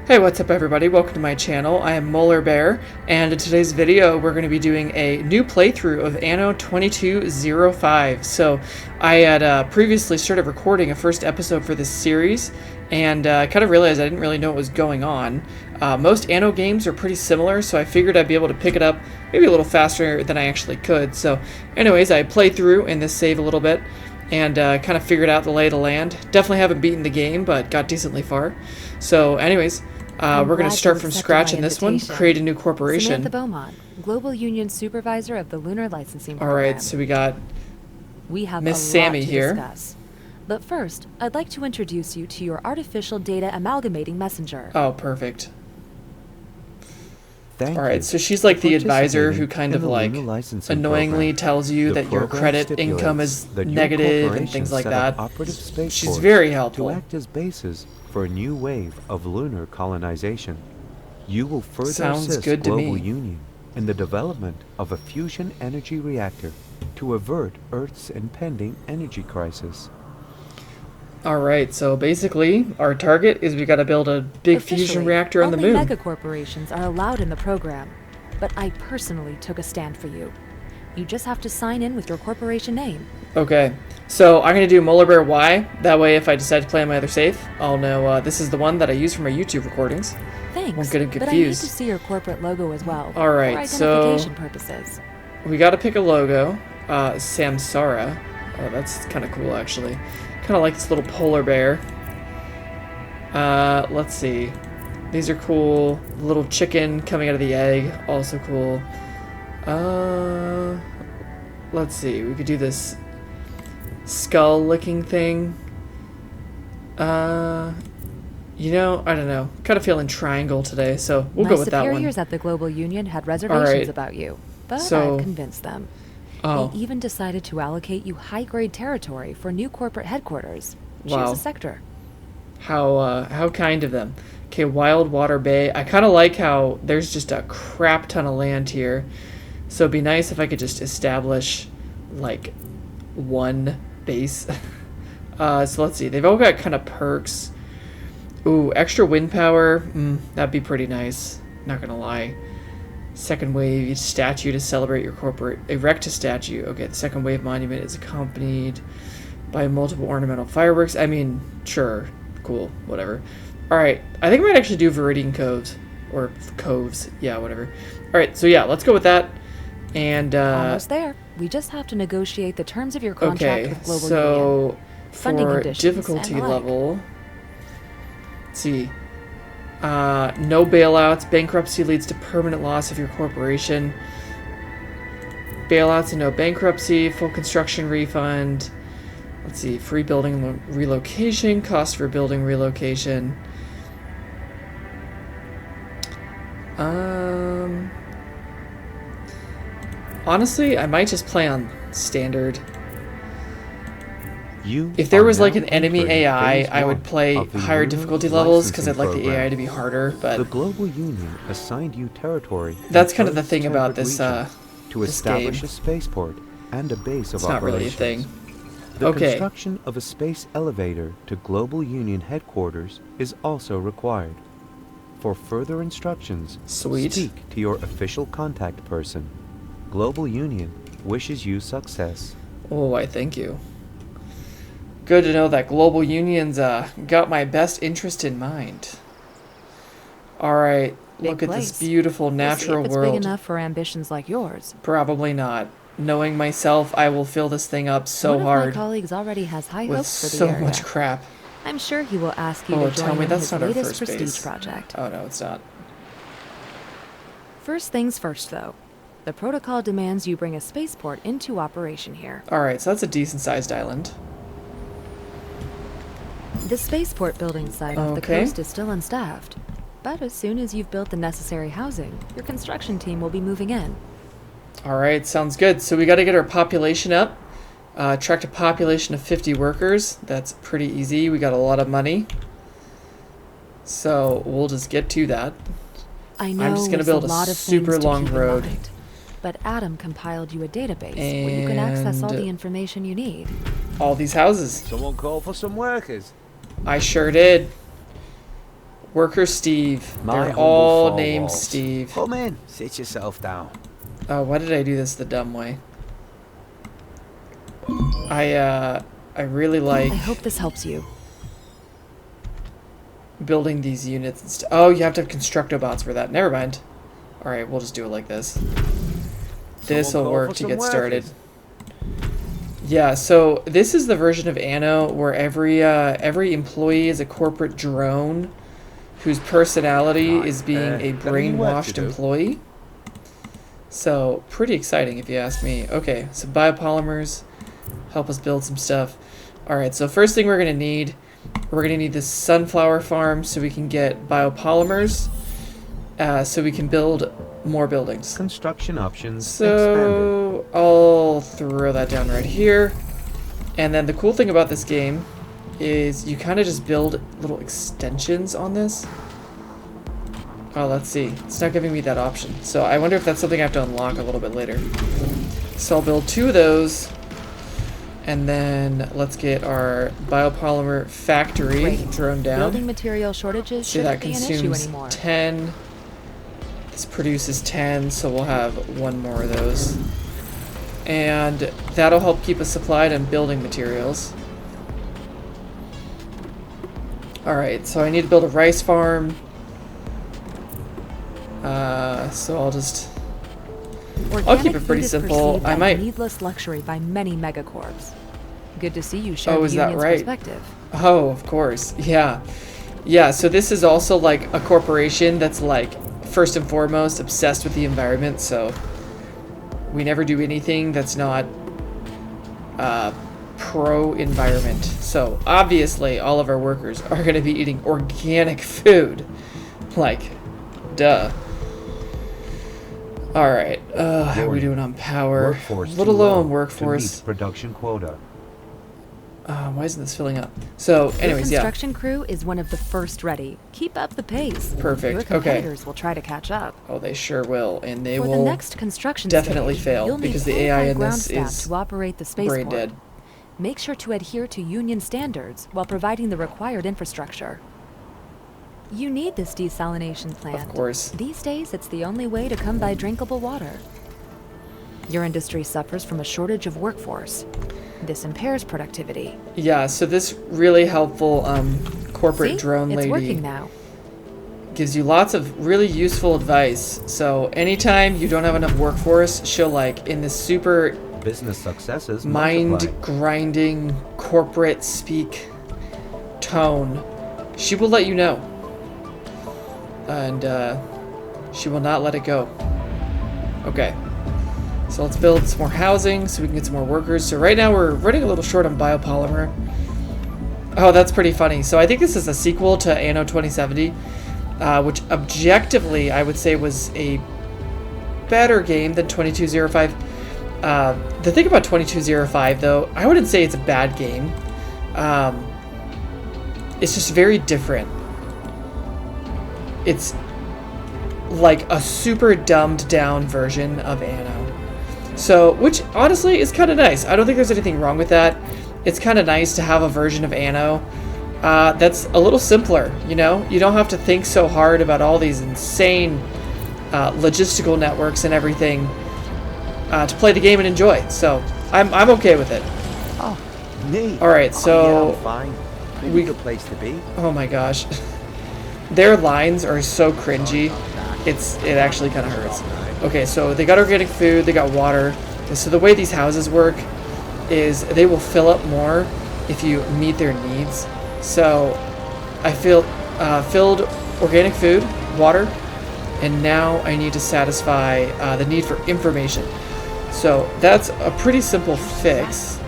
Hey, what's up everybody? Welcome to my channel. I am Molar Bear, and in today's video we're going to be doing a new playthrough of Anno 2205. So I had previously started recording a first episode for this series, and kind of realized I didn't really know what was going on. Most Anno games are pretty similar, so I figured I'd be able to pick it up maybe a little faster than I actually could. So anyways, I played through in this save a little bit, and kind of figured out the lay of the land. Definitely haven't beaten the game, but got decently far. So anyways, we're going to start from scratch in this one, create a new corporation. Samantha Beaumont, Global Union Supervisor of the Lunar Licensing Program. Alright, so we got Miss Sammy here. Discuss. But first, I'd like to introduce you to your Artificial Data Amalgamating Messenger. Oh, perfect. Alright, so she's like the advisor who kind of like annoyingly tells you that your credit income is negative and things like that. She's very helpful. To act as bases for a new wave of lunar colonization. You will further assist Global Union in the development of a fusion energy reactor to avert Earth's impending energy crisis. Alright, so basically, our target is we gotta build a big fusion reactor on the moon. Only megacorporations are allowed in the program, but I personally took a stand for you. You just have to sign in with your corporation name. Okay, so I'm gonna do Molar Bear Y. That way, if I decide to play on my other save, I'll know this is the one that I use for my YouTube recordings. Thanks, won't get confused. But I need to see your corporate logo as well. Alright, for identification purposes. We gotta pick a logo. Samsara. Oh, that's kind of cool, actually. Kind of like this little polar bear. Let's see. These are cool. Little chicken coming out of the egg, also cool. Let's see. We could do this skull-looking thing. You know, I don't know. Kind of feeling triangle today, so we'll go with that one. My superiors at the Global Union had reservations about you, but I've convinced them. They even decided to allocate you high-grade territory for new corporate headquarters. Choose a sector. How kind of them. Okay, Wild Water Bay. I kind of like how there's just a crap ton of land here. So it'd be nice if I could just establish, like, one base. So let's see. They've all got kind of perks. Ooh, extra wind power. That'd be pretty nice. Not gonna lie. Second wave, each statue to celebrate your corporate. Erect a statue. Okay, the second wave monument is accompanied by multiple ornamental fireworks. I mean, sure. Cool. Whatever. Alright, I think I might actually do Viridian Coves. Or Coves. Yeah, whatever. Alright, so yeah, let's go with that. And, almost there. We just have to negotiate the terms of your contract with Global Union. So, Funding for conditions difficulty level, let's see. No bailouts. Bankruptcy leads to permanent loss of your corporation. Bailouts and no bankruptcy. Full construction refund. Let's see. Free building relocation. Cost for building relocation. Honestly, I might just play on standard. If there was like an enemy AI, I would play higher difficulty levels because I'd like the AI to be harder, but the Global Union assigned you territory. That's kind of the thing about this to establish a spaceport and a base of operations. It's not really a thing. The construction of a space elevator to Global Union headquarters is also required. For further instructions, speak to your official contact person. Global Union wishes you success. Oh, I thank you. Good to know that Global Union's got my best interest in mind. Alright, look at this beautiful natural world. Big enough for ambitions like yours. Probably not. Knowing myself, I will fill this thing up so hard. One of my colleagues already has high hopes for the area. So much crap. I'm sure he will ask you to join in his latest prestige project. Oh no, it's not. First things first, though. The protocol demands you bring a spaceport into operation here. Alright, so that's a decent-sized island. The spaceport building site off the coast is still unstaffed. But as soon as you've built the necessary housing, your construction team will be moving in. Alright, sounds good. So we gotta get our population up. Attract a population of 50 workers. That's pretty easy. We got a lot of money. So we'll just get to that. I know I'm just gonna build a super long road. But Adam compiled you a database where you can access all the information you need. All these houses. Someone call for some workers? I sure did. Worker Steve. They're all named Steve. Come in. Sit yourself down. Oh, why did I do this the dumb way? I really like... I hope this helps you. Building these units and stuff. Oh, you have to have constructobots for that. Never mind. Alright, we'll just do it like this. This'll work to get started. Yeah, so this is the version of Anno where every employee is a corporate drone whose personality is being a brainwashed employee. So, pretty exciting if you ask me. Okay, so biopolymers help us build some stuff. Alright, so first thing we're going to need this sunflower farm so we can get biopolymers, so we can build more buildings. Construction options so expanded. I'll throw that down right here. And then the cool thing about this game is you kind of just build little extensions on this. Oh, let's see. It's not giving me that option. So I wonder if that's something I have to unlock a little bit later. So I'll build 2 of those. And then let's get our biopolymer factory drone down. Building material shortages shouldn't be an issue anymore. 10. This produces 10, so we'll have 1 more of those. And that'll help keep us supplied on building materials. Alright, so I need to build a rice farm. So I'll keep it pretty simple. I might needless luxury by many megacorps. Good to see you share the is that union's right? perspective. Oh, of course. Yeah. Yeah, so this is also like a corporation that's like first and foremost obsessed with the environment, so we never do anything that's not pro-environment. So obviously all of our workers are going to be eating organic food. Like, duh. Alright, how are we doing on power? A little low on workforce. To meet production quota. Why isn't this filling up? So, anyways, Your construction crew is one of the first ready. Keep up the pace. Perfect. Your competitors will try to catch up. Oh, they sure will, and they For will the next construction definitely stage, fail you'll because need the AI in ground this staff is to operate the brain spaceport. dead. Make sure to adhere to union standards while providing the required infrastructure. You need this desalination plant. Of course. These days, it's the only way to come by drinkable water. Your industry suffers from a shortage of workforce. This impairs productivity. Yeah, so this really helpful corporate drone lady it's working now. gives you lots of really useful advice. So anytime you don't have enough workforce, she'll like in this super business successes mind-grinding corporate speak tone, she will let you know. And she will not let it go. Okay. So let's build some more housing so we can get some more workers. So right now we're running a little short on biopolymer. Oh, that's pretty funny. So I think this is a sequel to Anno 2070, which objectively I would say was a better game than 2205. The thing about 2205 though, I wouldn't say it's a bad game. It's just very different. It's like a super dumbed down version of Anno. So, which honestly is kind of nice. I don't think there's anything wrong with that. It's kind of nice to have a version of Anno that's a little simpler, you know? You don't have to think so hard about all these insane logistical networks and everything to play the game and enjoy. So, I'm okay with it. Oh, neat. Alright, so... yeah, fine. Pretty good place to be. Oh my gosh. Their lines are so cringy. It actually kind of hurts. Okay, so they got organic food, they got water. So the way these houses work is they will fill up more if you meet their needs. So I filled organic food, water, and now I need to satisfy the need for information. So that's a pretty simple fix.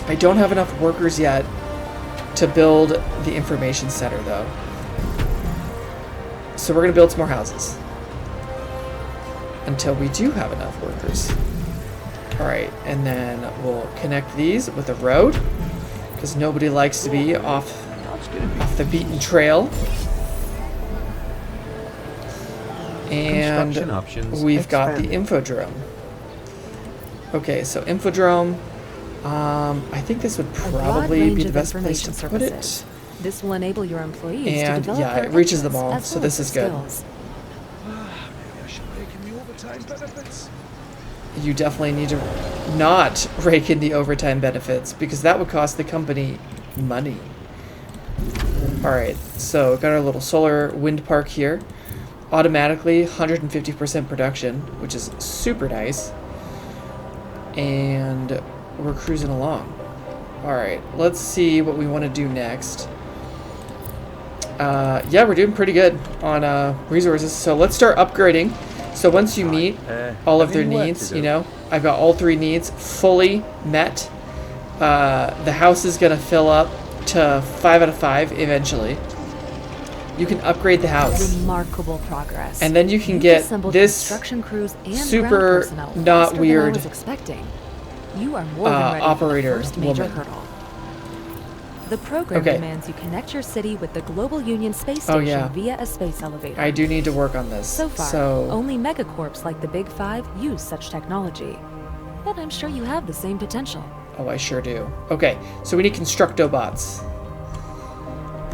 I don't have enough workers yet to build the information center though. So we're gonna build some more houses until we do have enough workers. Alright, and then we'll connect these with a road because nobody likes to be off the beaten trail. And we've got the infodrome. Okay, so infodrome. I think this would probably be the best place to put it. This will enable your employees And to develop yeah, their it reaches them interests all, as so well this as is their good. skills. Maybe I should rake in the overtime benefits. You definitely need to not rake in the overtime benefits because that would cost the company money. Alright, so got our little solar wind park here. Automatically 150% production, which is super nice. And we're cruising along. Alright, let's see what we want to do next. Yeah, we're doing pretty good on resources, so let's start upgrading. So once you meet all of their needs, you know, I've got all 3 needs fully met. The house is going to fill up to 5 out of 5 eventually. You can upgrade the house. Remarkable progress. And then you can get this construction crews and super not weird you are more than ready operator for the first major woman. hurdle. The program demands you connect your city with the Global Union Space Station via a space elevator. I do need to work on this. So far, only megacorps like the Big Five use such technology. But I'm sure you have the same potential. Oh, I sure do. Okay, so we need Constructobots,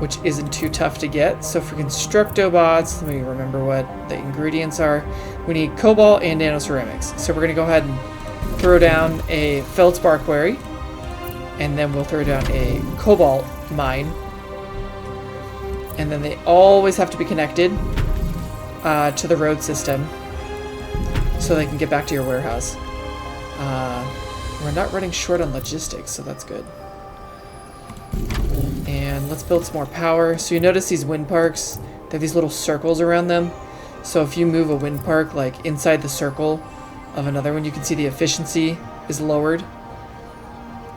which isn't too tough to get. So for Constructobots, let me remember what the ingredients are. We need cobalt and nanoceramics. So we're going to go ahead and throw down a feldspar quarry, and then we'll throw down a cobalt mine. And then they always have to be connected to the road system so they can get back to your warehouse. We're not running short on logistics, so that's good. And let's build some more power. So you notice these wind parks, they have these little circles around them. So if you move a wind park like inside the circle of another one, you can see the efficiency is lowered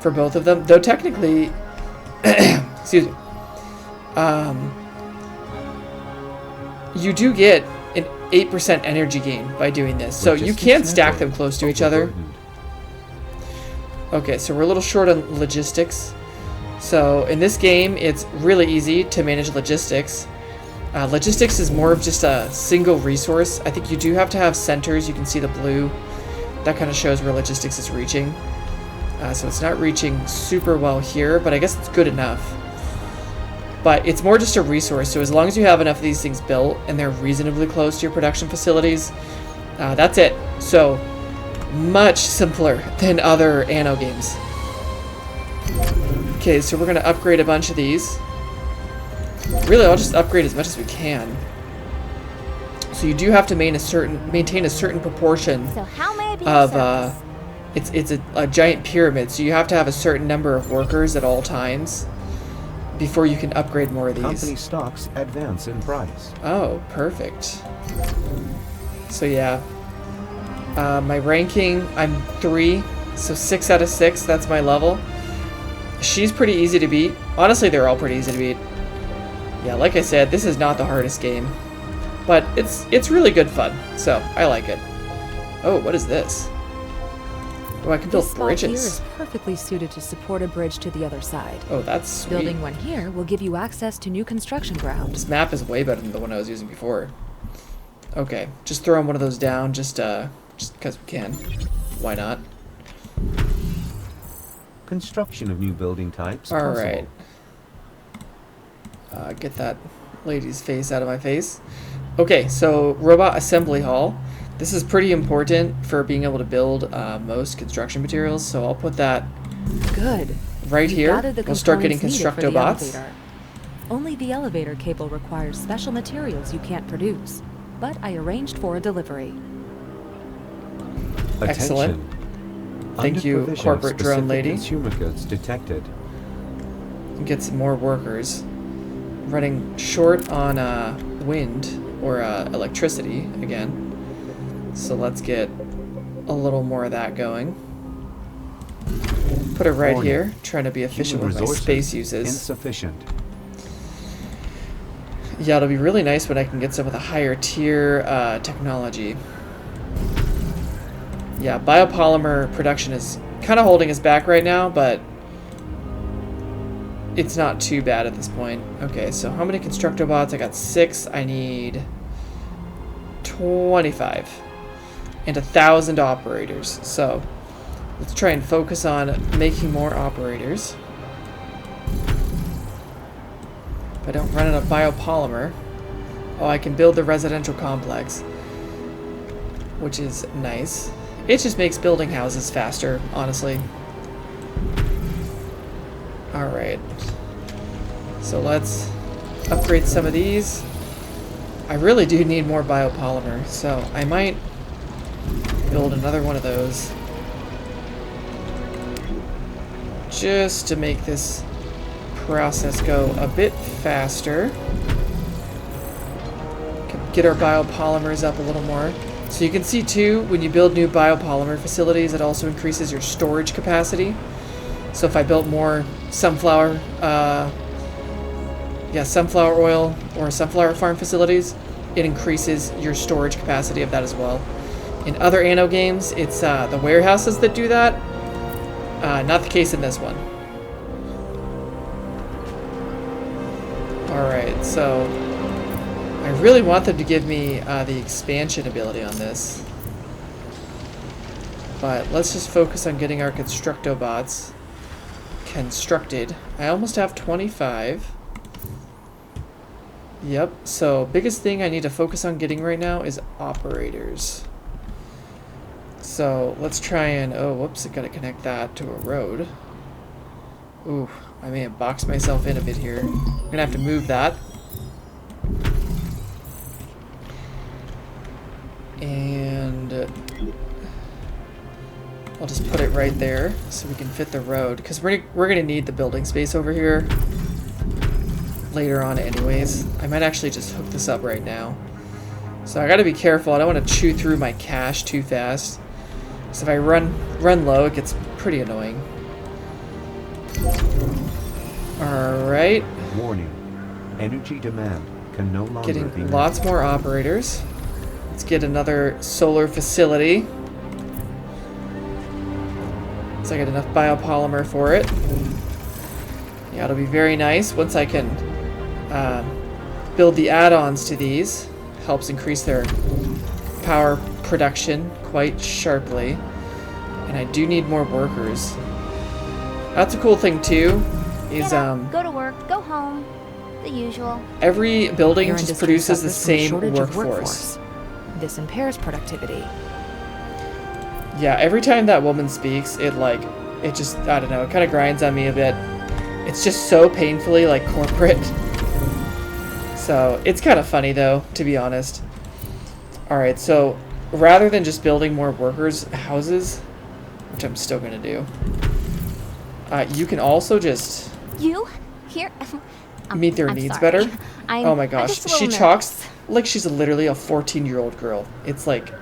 for both of them. Though technically, excuse me, you do get an 8% energy gain by doing this. So you can stack them close to each other. Okay, so we're a little short on logistics. So in this game, it's really easy to manage logistics. Logistics is more of just a single resource. I think you do have to have centers. You can see the blue. That kind of shows where logistics is reaching. So it's not reaching super well here, but I guess it's good enough. But it's more just a resource. So as long as you have enough of these things built and they're reasonably close to your production facilities, that's it. So much simpler than other Anno games. Okay, so we're going to upgrade a bunch of these. Really, I'll just upgrade as much as we can. So you do have to maintain a certain proportion of it's a giant pyramid, so you have to have a certain number of workers at all times before you can upgrade more of these. Company stocks advance in price. Oh, perfect. So yeah. My ranking, I'm 3, so 6 out of 6, that's my level. She's pretty easy to beat. Honestly, they're all pretty easy to beat. Yeah, like I said, this is not the hardest game. But it's really good fun, so I like it. Oh, what is this? Oh, I can build bridges. This spot here is perfectly suited to support a bridge to the other side. Oh, that's sweet. Building one here will give you access to new construction ground. This map is way better than the one I was using before. Okay, just throwing one of those down, just because we can. Why not? Construction of new building types. All right. Get that lady's face out of my face. Okay, so robot assembly hall. This is pretty important for being able to build most construction materials, so I'll put that right here. We'll start getting Constructobots. Only the elevator cable requires special materials you can't produce, but I arranged for a delivery. Excellent. Thank you, corporate drone lady. Consumer goods detected. Get some more workers. Running short on wind or electricity again. So let's get a little more of that going. Put it right here. Trying to be efficient with my space uses. Insufficient. Yeah, it'll be really nice when I can get some of the higher tier technology. Yeah, biopolymer production is kind of holding us back right now, but it's not too bad at this point. Okay, so how many Constructobots? I got 6. I need 25. And 1,000 operators. So let's try and focus on making more operators. If I don't run out of biopolymer. Oh, I can build the residential complex, which is nice. It just makes building houses faster, honestly. Alright. So let's upgrade some of these. I really do need more biopolymer, so I might build another one of those. Just to make this process go a bit faster. Get our biopolymers up a little more. So you can see too, when you build new biopolymer facilities, it also increases your storage capacity. So if I built more sunflower oil or sunflower farm facilities, it increases your storage capacity of that as well. In other Anno games, it's the warehouses that do that. Not the case in this one. Alright, so I really want them to give me the expansion ability on this. But let's just focus on getting our Constructobots constructed. I almost have 25. Yep, so biggest thing I need to focus on getting right now is operators. So let's try and, oh whoops, I gotta connect that to a road. Ooh, I may have boxed myself in a bit here. I'm gonna have to move that. And I'll just put it right there so we can fit the road, because we're gonna need the building space over here later on anyways. I might actually just hook this up right now. So I gotta be careful. I don't want to chew through my cache too fast. So if I run low, it gets pretty annoying. Alright. Warning. Energy demand can no longer be Getting met. lots more operators. Let's get another solar facility. So I get enough biopolymer for it. Yeah, it'll be very nice once I can build the add-ons to these. Helps increase their power production quite sharply. And I do need more workers. That's a cool thing too, is go to work, go home, the usual. every building Your just industry produces the suffers from a same shortage of workforce. This impairs productivity. Yeah, every time that woman speaks, it just, I don't know, it kind of grinds on me a bit. It's just so painfully like corporate. So it's kind of funny though, to be honest. Alright, so rather than just building more workers' houses, which I'm still gonna do, you can also just You? Here? meet their I'm needs sorry. better. Oh my I'm gosh, just a she little talks nervous. like she's literally a 14-year-old girl. It's like,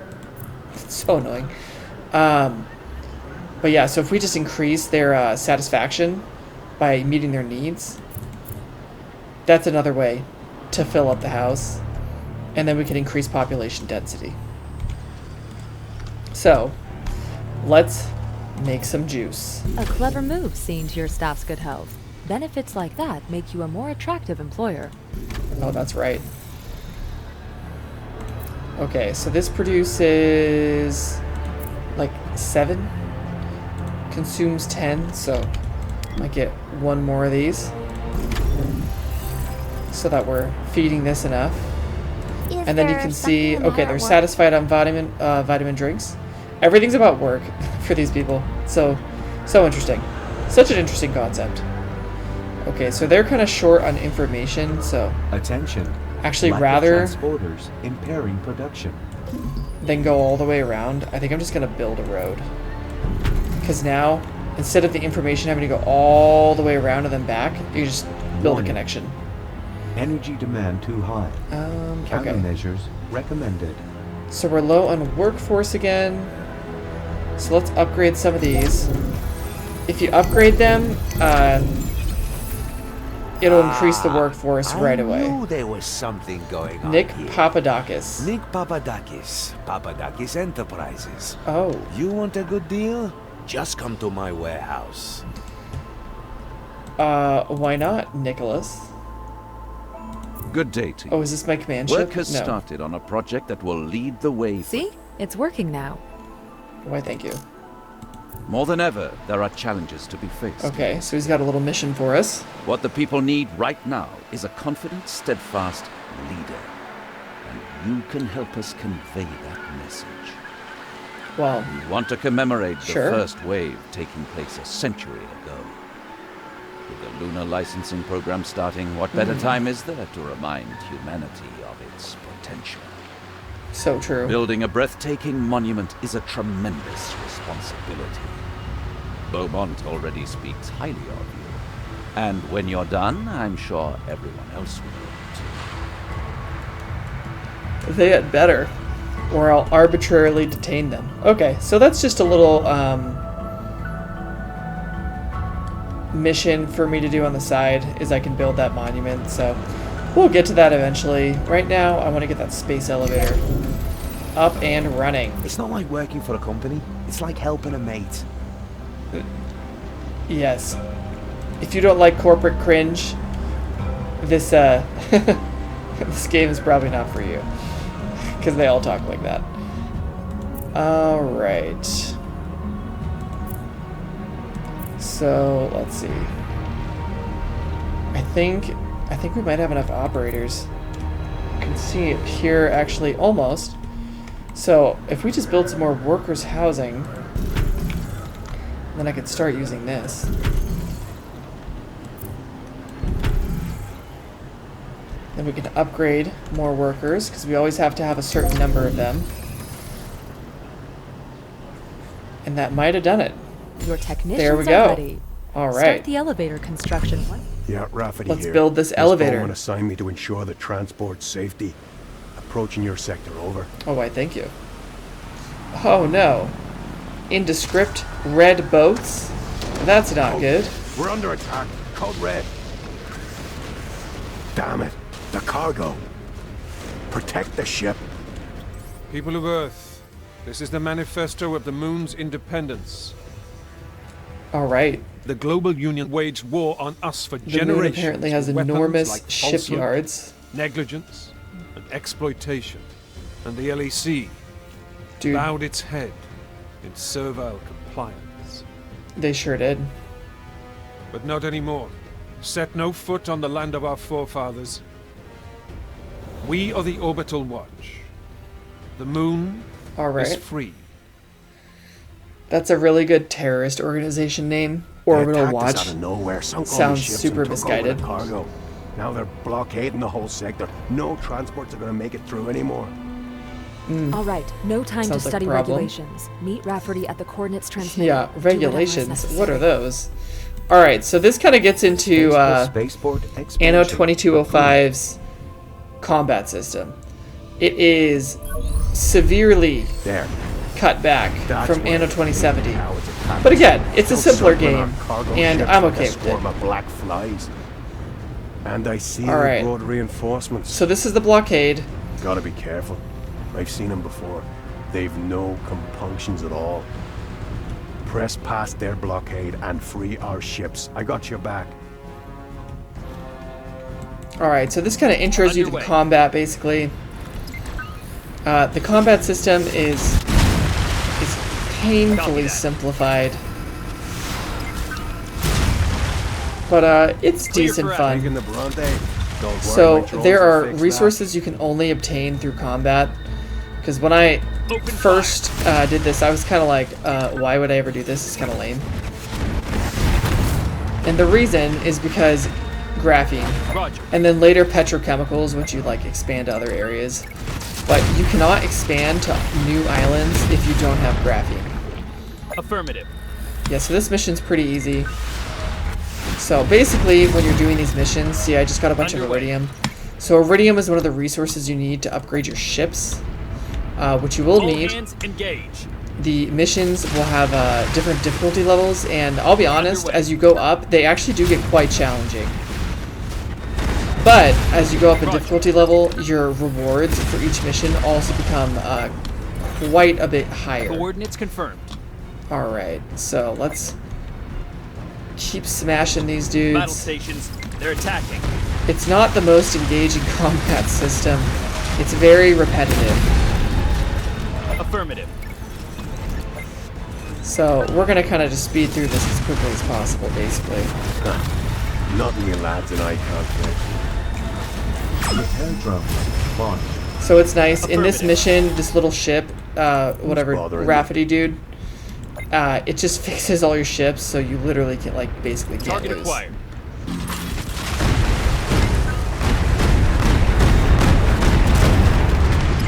it's so annoying. But yeah, so if we just increase their satisfaction by meeting their needs, that's another way to fill up the house. And then we can increase population density. So, let's make some juice. A clever move, seeing to your staff's good health. Benefits like that make you a more attractive employer. Oh, that's right. Okay, so this produces like 7, consumes 10, so might get one more of these so that we're feeding this enough. And then you can see, okay, they're satisfied on vitamin drinks. Everything's about work for these people. So interesting. Such an interesting concept. Okay, so they're kind of short on information, so Attention. actually Lack of rather transporters impairing production. than go all the way around, I think I'm just gonna build a road. Because now, instead of the information having to go all the way around and then back, you just build a connection. Energy demand too high. Okay. Countermeasures recommended. So we're low on workforce again. So let's upgrade some of these. If you upgrade them, it'll increase the workforce right away. I knew there was something going on Nick here. Papadakis. Nick Papadakis. Papadakis Enterprises. Oh, You want a good deal? Just come to my warehouse. why not, Nicholas? Good day to you. Oh, is this my command ship? Work has No. started on a project that will lead the way. See? It's working now. Why, thank you. More than ever, there are challenges to be faced. Okay, so he's got a little mission for us. What the people need right now is a confident, steadfast leader. And you can help us convey that message. Well, we want to commemorate the sure. first wave taking place a century ago. With the lunar licensing program starting, what better time is there to remind humanity of its potential? So true. Building a breathtaking monument is a tremendous responsibility. Beaumont already speaks highly of you. And when you're done, I'm sure everyone else will too. They had better, or I'll arbitrarily detain them. Okay, so that's just a little mission for me to do on the side, is I can build that monument, so we'll get to that eventually. Right now, I want to get that space elevator up and running. It's not like working for a company. It's like helping a mate. Yes. If you don't like corporate cringe, this this game is probably not for you. Because they all talk like that. Alright. So, let's see. I think we might have enough operators. You can see it here, actually, almost. So, if we just build some more workers' housing, then I could start using this. Then we can upgrade more workers, because we always have to have a certain number of them. And that might have done it. Your technicians there we go. Are ready. All right. Start the elevator construction. Yeah, Rafferty Let's here. build this elevator. Someone assigned me to ensure the transport safety. Approaching your sector, over. Oh, why, thank you. Oh, no. Indescript red boats? That's not good. We're under attack. Code red. Damn it. The cargo. Protect the ship. People of Earth, this is the manifesto of the moon's independence. All right. The global union waged war on us for the generations. moon apparently has with weapons enormous like falsehood, shipyards. negligence, and exploitation. And the LEC Dude, bowed its head in servile compliance. they sure did. But not anymore. Set no foot on the land of our forefathers. We are the Orbital Watch. The moon All right. is free. That's a really good terrorist organization name. Orbital They attacked us Watch. out of nowhere, sunk all Sounds the ships super and took over misguided. the cargo. Now they're blockading the whole sector. No transports are going to make it through anymore. All right, no time Sounds to like a study problem. regulations. Meet Rafferty at the coordinates transmitter. Yeah, Do whatever is regulations. necessary. What are those? All right, so this kind of gets into Spaceport Anno expansion 2205's combat system. It is severely There. cut back That's from where Anno the 2070. cowards attacked But us. again, it's a They'll simpler circle our game, cargo and ships I'm like okay a with swarm it. of black flies. And I see All they right. brought reinforcements. So this is the blockade. Gotta be careful. I've seen them before. They've no compunctions at all. Press past their blockade and free our ships. I got your back. All right, so this kind of intros you to the combat, basically. The combat system is painfully simplified, but it's decent fun. Taking the Bronte. Don't worry, So my drones there will are fix that. resources you can only obtain through combat. Because when I first did this, I was kind of like, why would I ever do this? It's kind of lame. And the reason is because graphene. And then later petrochemicals, which you like expand to other areas. But you cannot expand to new islands if you don't have graphene. Affirmative. Yeah, so this mission's pretty easy. So basically, when you're doing these missions, see, I just got a bunch of iridium. So iridium is one of the resources you need to upgrade your ships, which you will need. Hands engage. The missions will have different difficulty levels, and I'll be honest, as you go up, they actually do get quite challenging. But as you go up in difficulty level, your rewards for each mission also become quite a bit higher. Coordinates confirmed. Alright, so let's keep smashing these Battle dudes. stations, they're attacking. It's not the most engaging combat system. It's very repetitive. Affirmative. So we're gonna kind of just speed through this as quickly as possible, basically. Nothing you lads and I can't fix. Repair drones launch. So it's nice in this mission, this little ship, whatever Rafferty dude, it just fixes all your ships, so you literally can basically can't Target lose. acquired.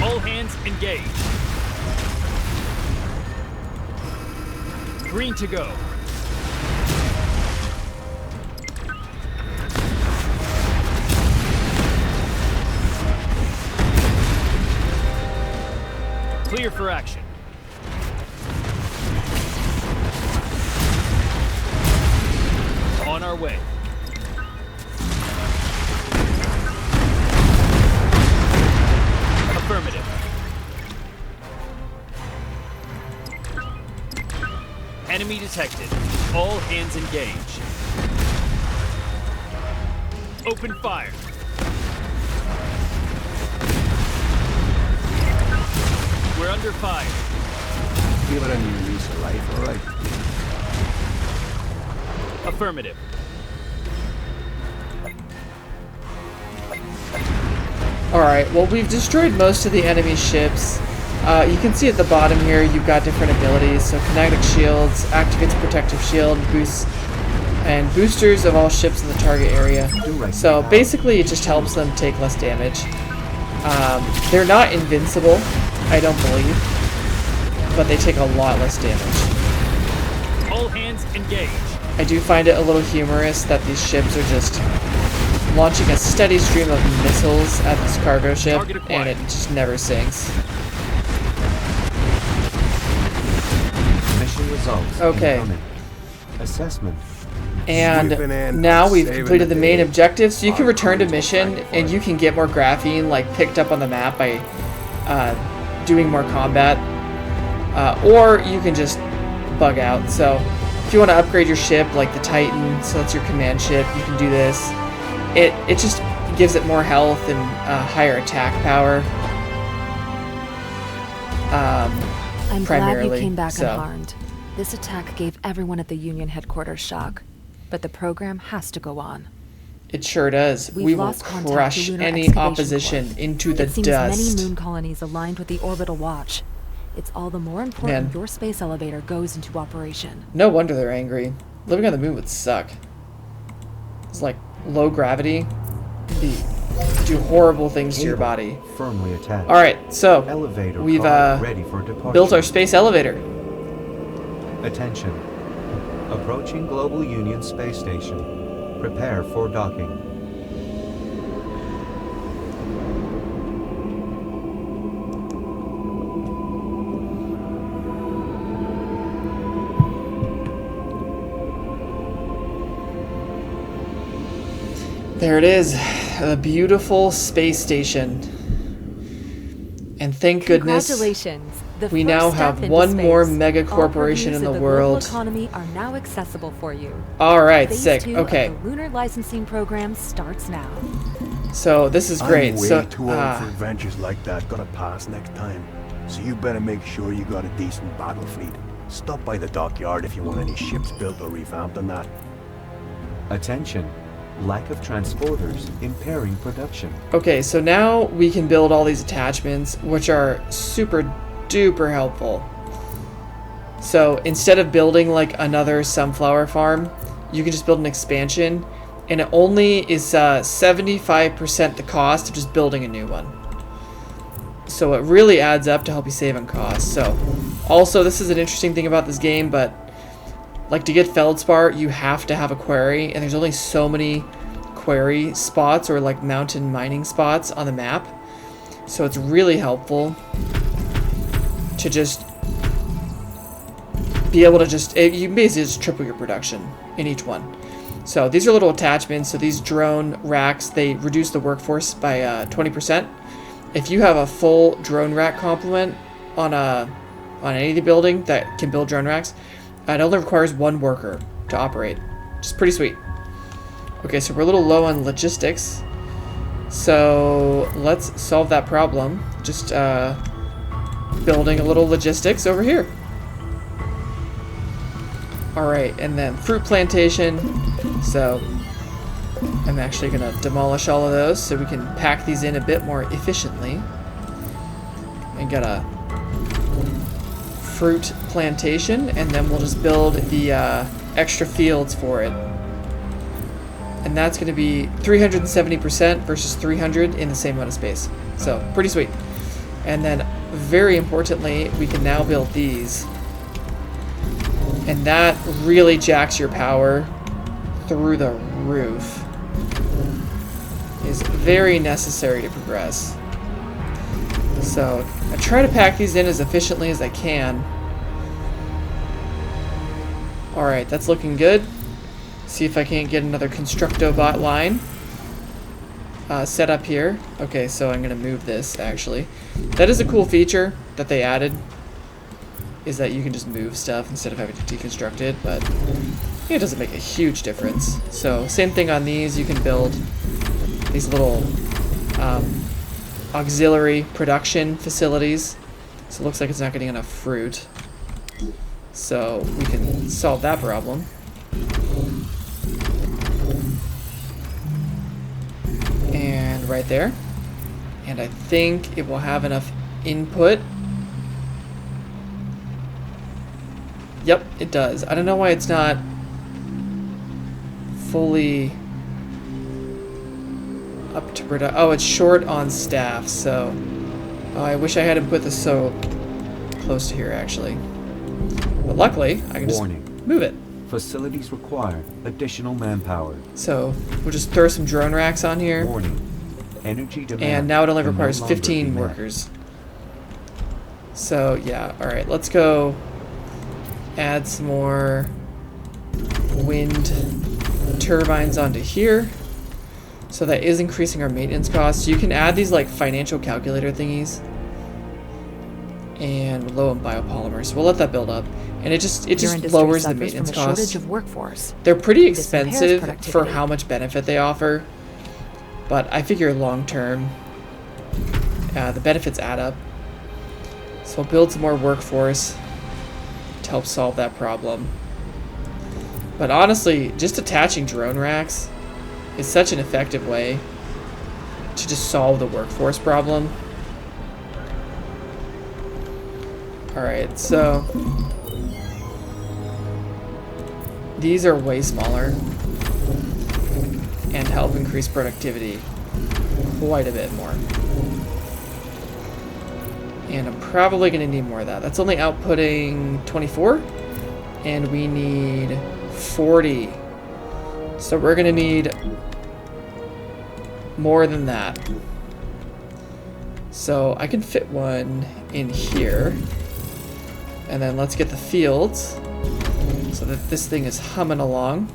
All hands engage. Green to go. Clear for action. On our way. Affirmative. Enemy detected. All hands engage. Open fire. We're under fire. Give it a new lease of life, alright? Affirmative. Alright, well we've destroyed most of the enemy ships. You can see at the bottom here you've got different abilities. So kinetic shields, activates protective shield, boosts and boosters of all ships in the target area. So basically it just helps them take less damage. They're not invincible, I don't believe, but they take a lot less damage. All hands engage. I do find it a little humorous that these ships are just launching a steady stream of missiles at this cargo ship, and it just never sinks. Mission results. Okay. Incoming. Assessment. And now we've completed the main objective, so you can return to mission, and you can get more graphene, picked up on the map by doing more combat, or you can just bug out. So if you want to upgrade your ship, like the Titan, so that's your command ship, you can do this. It just gives it more health and higher attack power. I'm primarily, glad you came back unharmed. This attack gave everyone at the Union headquarters shock, but the program has to go on. It sure does. We will crush any opposition into the dust. It seems many moon colonies aligned with the Orbital Watch. It's all the more important your space elevator goes into operation. No wonder they're angry. Living on the moon would suck. It's like low gravity. Do horrible things to your body. Firmly attached. Alright, so Elevator we've ready for departure. built our space elevator. Attention. Approaching Global Union Space Station. Prepare for docking. There it is, a beautiful space station. And thank goodness we now have one more megacorporation in the world. Economy are now accessible for you. All right, Phase sick. 2 Okay. Of the lunar licensing program starts now. So this is great. I'm way So too old for adventures like that. Gotta pass next time. So you better make sure you got a decent battle fleet. Stop by the dockyard if you want any ships built or revamped on that. Attention. Lack of transporters impairing production. okay, so now we can build all these attachments, which are super duper helpful. So instead of building like another sunflower farm, you can just build an expansion, and it only is 75% the cost of just building a new one. So it really adds up to help you save on costs. So also, this is an interesting thing about this game, but like to get feldspar, you have to have a quarry, and there's only so many quarry spots or like mountain mining spots on the map. So it's really helpful to just be able to you can basically just triple your production in each one. So these are little attachments. So these drone racks, they reduce the workforce by 20%. If you have a full drone rack complement on any of the building that can build drone racks, it only requires one worker to operate, which is pretty sweet. Okay, so we're a little low on logistics. So let's solve that problem. Just building a little logistics over here. Alright, and then fruit plantation. So I'm actually going to demolish all of those so we can pack these in a bit more efficiently. And got a fruit plantation, and then we'll just build the extra fields for it. And that's going to be 370% versus 300 in the same amount of space. So, pretty sweet. And then, very importantly, we can now build these. And that really jacks your power through the roof. Is very necessary to progress. So, I try to pack these in as efficiently as I can. Alright, that's looking good. See if I can't get another Constructobot line set up here. Okay, so I'm going to move this, actually. That is a cool feature that they added, is that you can just move stuff instead of having to deconstruct it, but it doesn't make a huge difference. So, same thing on these. You can build these little auxiliary production facilities. So it looks like it's not getting enough fruit. So we can solve that problem. And right there. And I think it will have enough input. Yep, it does. I don't know why it's not fully up to production. Oh, it's short on staff, so I wish I hadn't put this so close to here, actually. But luckily, I can just move it. Facilities require additional manpower. So we'll just throw some drone racks on here. Warning. Energy demand and now it only requires no longer 15 be met. workers. So yeah, alright, let's go add some more wind turbines onto here. So that is increasing our maintenance costs. You can add these like financial calculator thingies. And we're low on biopolymers, so we'll let that build up. And it just lowers the maintenance costs. Shortage of workforce. They're pretty expensive for how much benefit they offer. But I figure long term, the benefits add up. So we'll build some more workforce to help solve that problem. But honestly, just attaching drone racks is such an effective way to just solve the workforce problem. Alright, so these are way smaller and help increase productivity quite a bit more. And I'm probably going to need more of that. That's only outputting 24, and we need 40. So we're going to need more than that. So I can fit one in here. And then let's get the fields so that this thing is humming along.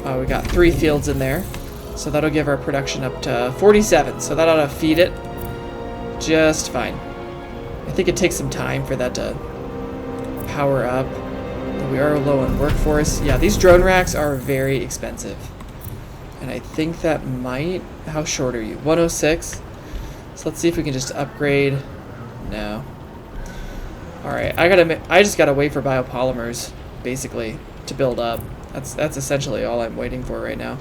We got 3 fields in there. So that'll give our production up to 47. So that ought to feed it just fine. I think it takes some time for that to power up. We are low on workforce. Yeah, these drone racks are very expensive. And I think that might... How short are you? 106? So let's see if we can just upgrade. No. Alright, I just gotta wait for biopolymers, basically, to build up. That's essentially all I'm waiting for right now.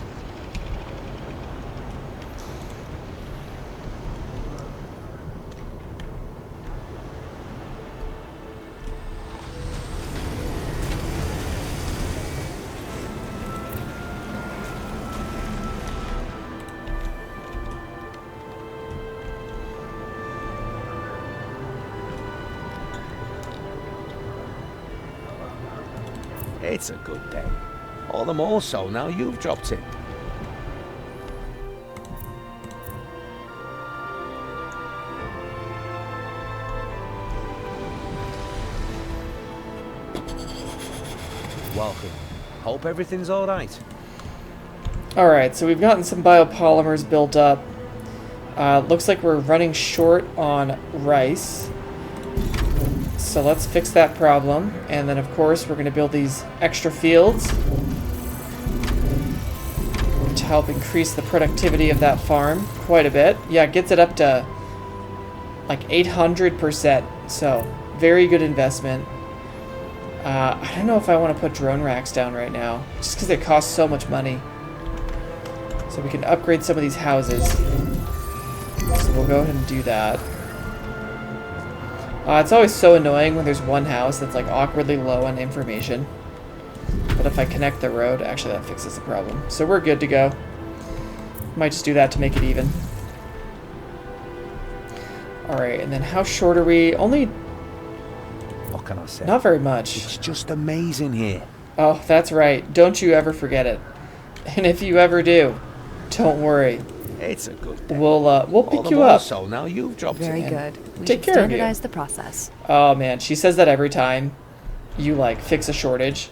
It's a good day. All the more so now you've dropped in. Welcome. Hope everything's all right. Alright, so we've gotten some biopolymers built up. Looks like we're running short on rice. So let's fix that problem. And then, of course, we're going to build these extra fields to help increase the productivity of that farm quite a bit. Yeah, it gets it up to like 800%. So very good investment. I don't know if I want to put drone racks down right now, just because they cost so much money. So we can upgrade some of these houses. So we'll go ahead and do that. It's always so annoying when there's one house that's like awkwardly low on information. But if I connect the road, actually that fixes the problem. So we're good to go. Might just do that to make it even. Alright, and then how short are we? Only... What can I say? Not very much. It's just amazing here. Oh, that's right. Don't you ever forget it. And if you ever do, don't worry. It's a good day. We'll pick you up. So now you've dropped Very in. good. We Take should care of you. standardize the process. Oh man, she says that every time you like fix a shortage.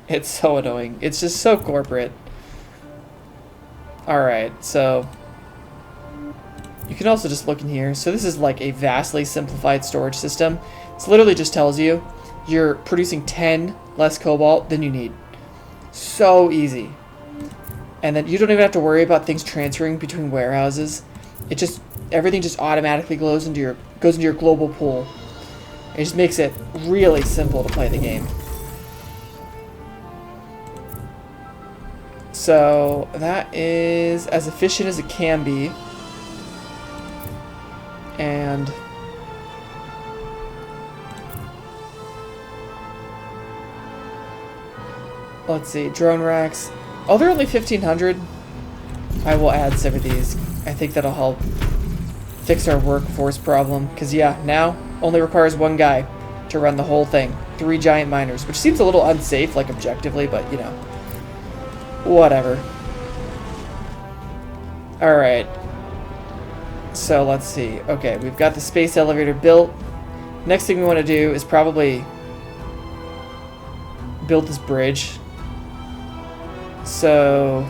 It's so annoying. It's just so corporate. Alright, so you can also just look in here. So this is like a vastly simplified storage system. It literally just tells you you're producing 10 less cobalt than you need. So easy. And then you don't even have to worry about things transferring between warehouses. It just, everything just automatically goes into your global pool. It just makes it really simple to play the game. So that is as efficient as it can be. And let's see, drone racks. Oh, they're only 1,500. I will add some of these. I think that'll help fix our workforce problem. Because, yeah, now only requires one guy to run the whole thing. 3 giant miners, which seems a little unsafe, like, objectively, but, you know. Whatever. Alright. So, let's see. Okay, we've got the space elevator built. Next thing we want to do is probably build this bridge. So,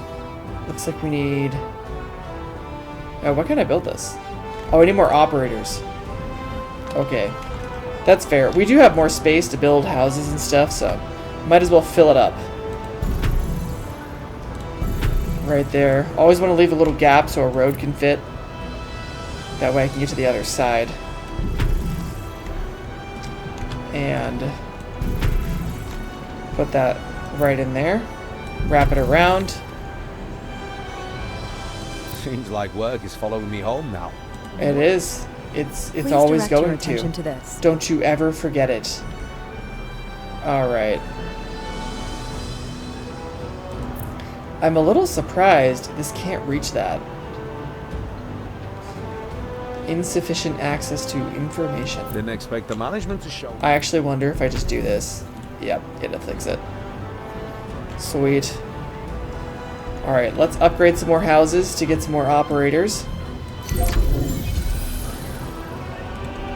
looks like we need... Oh, why can't I build this? Oh, I need more operators. Okay. That's fair. We do have more space to build houses and stuff, so might as well fill it up. Right there. Always want to leave a little gap so a road can fit. That way I can get to the other side. And put that right in there. Wrap it around. Seems like work is following me home now. It is. It's Please always direct your going attention to. this. Don't you ever forget it. Alright. I'm a little surprised this can't reach that. Insufficient access to information. Didn't expect the management to show. I actually wonder if I just do this. Yep, it'll fix it. Sweet. Alright, let's upgrade some more houses to get some more operators.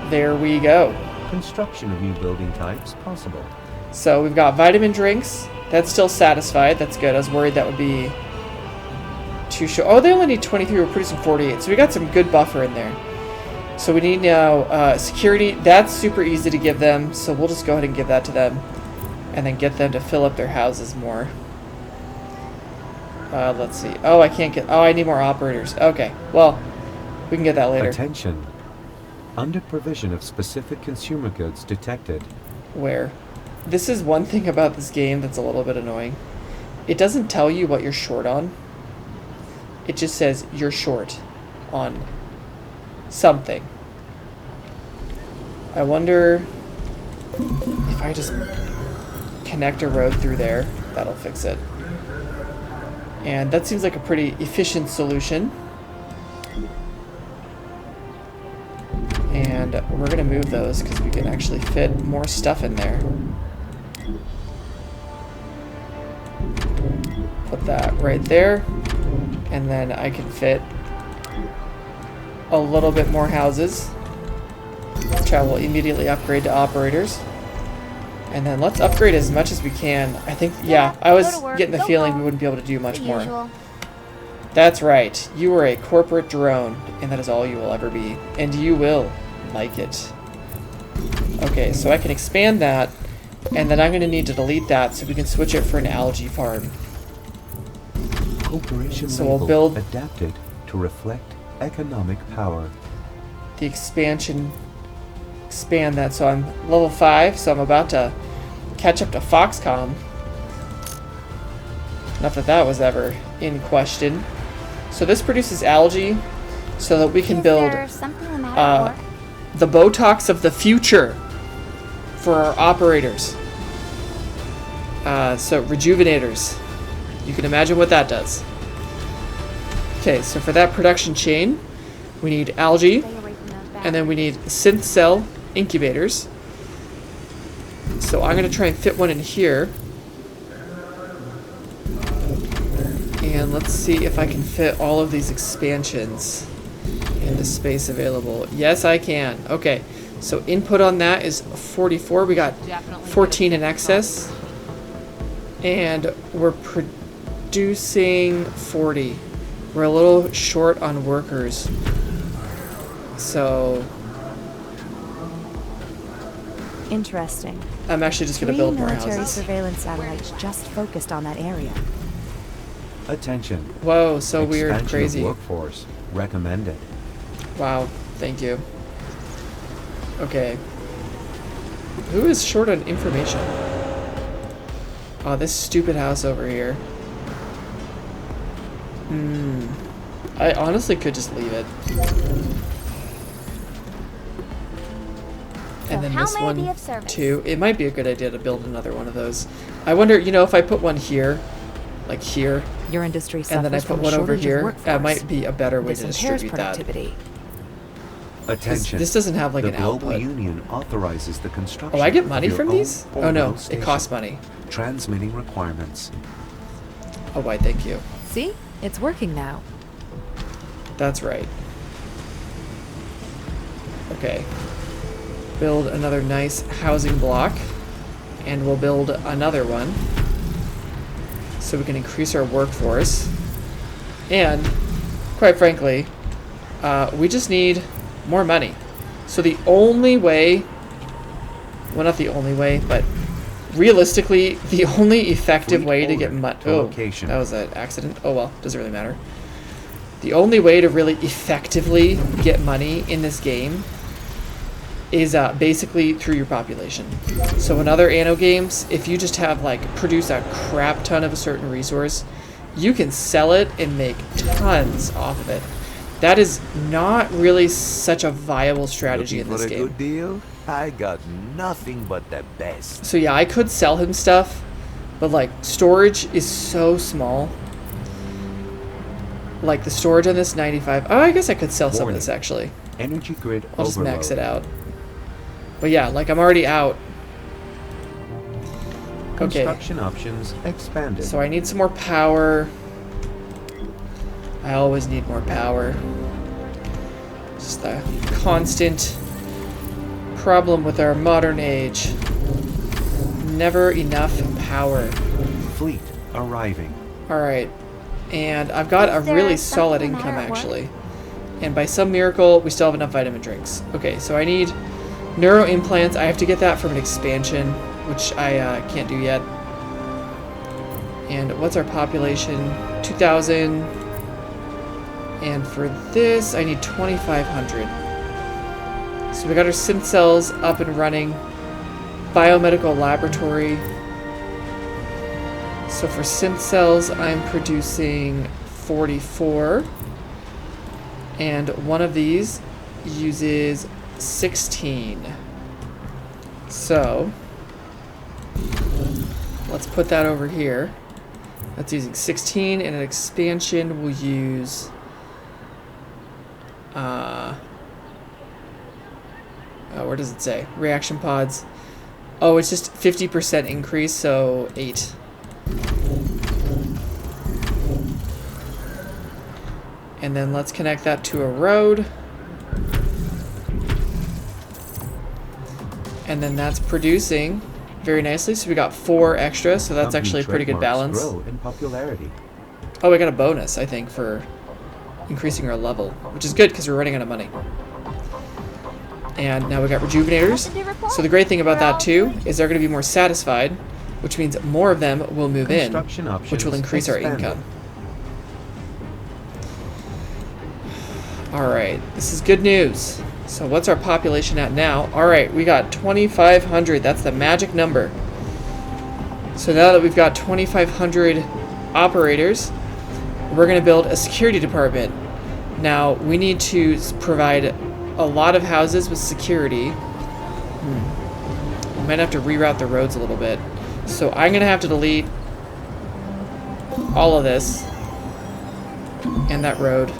There we go. Construction of new building types possible. So we've got vitamin drinks. That's still satisfied. That's good. I was worried that would be too short. Oh, they only need 23. We're producing 48. So we got some good buffer in there. So we need now security. That's super easy to give them. So we'll just go ahead and give that to them. And then get them to fill up their houses more. Let's see. Oh, I can't get... Oh, I need more operators. Okay. Well, we can get that later. Attention. Under provision of specific consumer goods detected. Where? This is one thing about this game that's a little bit annoying. It doesn't tell you what you're short on. It just says you're short on something. I wonder if I just connect a road through there, that'll fix it. And that seems like a pretty efficient solution. And we're going to move those because we can actually fit more stuff in there. Put that right there. And then I can fit a little bit more houses, which I will immediately upgrade to operators. And then let's upgrade as much as we can. I think, yeah, I was getting the feeling we wouldn't be able to do much more. That's right. You are a corporate drone, and that is all you will ever be. And you will like it. Okay, so I can expand that, and then I'm going to need to delete that so we can switch it for an algae farm. Corporation so we'll build adapted to reflect economic power. The expansion, expand that. So I'm level 5, so I'm about to catch up to Foxcom. Not that that was ever in question. So this produces algae so that we can build the Botox of the future for our operators. So rejuvenators. You can imagine what that does. Okay, so for that production chain, we need algae, and then we need synth cell incubators. So I'm going to try and fit one in here. And let's see if I can fit all of these expansions in the space available. Yes, I can. Okay, so input on that is 44. We got 14 in excess. And we're producing 40. We're a little short on workers. So interesting. I'm actually just going to build more houses. 3 military surveillance satellites just focused on that area. Attention. Whoa, so weird, Expansion crazy. Of workforce recommended. Wow, thank you. Okay. Who is short on information? Oh, this stupid house over here. I honestly could just leave it. And then this one, too. It might be a good idea to build another one of those. I wonder, you know, if I put one here, like here, your industry and then I put one over here, that might be a better way to distribute that. Attention. This doesn't have like an output. The Global Union authorizes the construction. Oh, I get money from these? Oh no, station. it costs money. Transmitting requirements. Oh, why, thank you. See? It's working now. That's right. Okay. Build another nice housing block. And we'll build another one. So we can increase our workforce. And, quite frankly, we just need more money. So the only way, well, not the only way, but realistically, the only effective way to get money. Oh, that was an accident. Oh well, doesn't really matter. The only way to really effectively get money in this game is basically through your population. So in other Anno games, if you just have like produce a crap ton of a certain resource, you can sell it and make tons off of it. That is not really such a viable strategy in this game. Good deal? I got nothing but the best. So yeah, I could sell him stuff, but like storage is so small. Like the storage on this 95. Oh, I guess I could sell some of this actually. Energy grid I'll just max it out. But yeah, like I'm already out. Okay. Construction options expanded. So I need some more power. I always need more power. Just the constant problem with our modern age. Never enough power. Fleet arriving. Alright. And I've got a really solid income actually. And by some miracle, we still have enough vitamin drinks. Okay, so I need neuro implants. I have to get that from an expansion, which I can't do yet. And what's our population? 2,000. And for this, I need 2,500. So we got our synth cells up and running. Biomedical laboratory. So for synth cells, I'm producing 44. And one of these uses 16. So let's put that over here. That's using 16, and an expansion will use where does it say? Reaction pods. Oh, it's just 50% increase, so 8. And then let's connect that to a road. And then that's producing very nicely. So we got 4 extra, so that's actually a pretty good balance. Grow in popularity. Oh, we got a bonus, I think, for increasing our level, which is good because we're running out of money. And now we got rejuvenators. So the great thing about that too is they're going to be more satisfied, which means more of them will move in, which will increase our income. Alright, this is good news. So what's our population at now? Alright, we got 2,500. That's the magic number. So now that we've got 2,500 operators, we're going to build a security department. Now, we need to provide a lot of houses with security. We might have to reroute the roads a little bit. So I'm going to have to delete all of this and that road.